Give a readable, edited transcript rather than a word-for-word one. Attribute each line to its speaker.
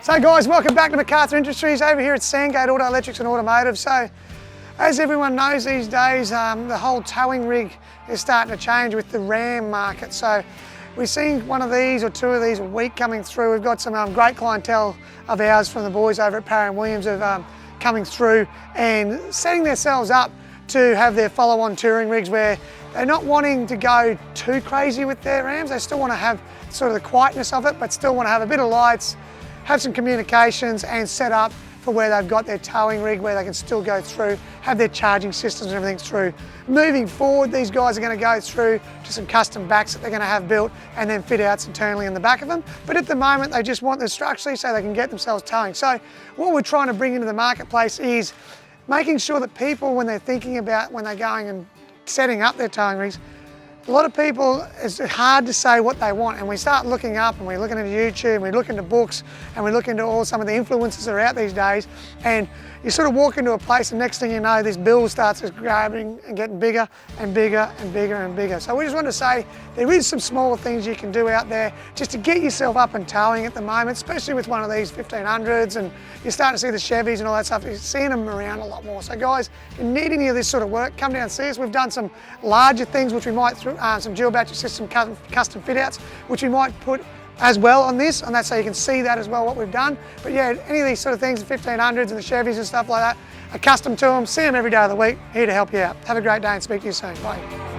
Speaker 1: So guys, welcome back to McArthur Industries over here at Sandgate Auto Electrics and Automotive. So as everyone knows these days, the whole towing rig is starting to change with the Ram market. So we're seeing one of these or two of these a week coming through. We've got some great clientele of ours from the boys over at Parra & Williams of coming through and setting themselves up to have their follow-on touring rigs where they're not wanting to go too crazy with their Rams. They still want to have sort of the quietness of it, but still want to have a bit of lights, have some communications and set up for where they've got their towing rig where they can still go through, have their charging systems and everything through. Moving forward, these guys are going to go through to some custom backs that they're going to have built and then fit outs internally in the back of them. But at the moment, they just want this structurally so they can get themselves towing. So what we're trying to bring into the marketplace is making sure that people, when they're thinking about when they're going and setting up their towing rigs, a lot of people, it's hard to say what they want, and we start looking up and we're looking into YouTube and we look into books and we look into all some of the influences that are out these days, and you sort of walk into a place and next thing you know this bill starts grabbing and getting bigger and bigger and bigger and bigger. So we just want to say there is some smaller things you can do out there just to get yourself up and towing at the moment, especially with one of these 1500s, and you're starting to see the Chevys and all that stuff. You're seeing them around a lot more. So guys, if you need any of this sort of work, come down and see us. We've done some larger things which we might through some dual battery system custom fit outs, which we might put as well on this, and that's so you can see that as well what we've done. But yeah, any of these sort of things, the 1500s and the Chevys and stuff like that, are custom to them. See them every day of the week, here to help you out. Have a great day and speak to you soon. Bye.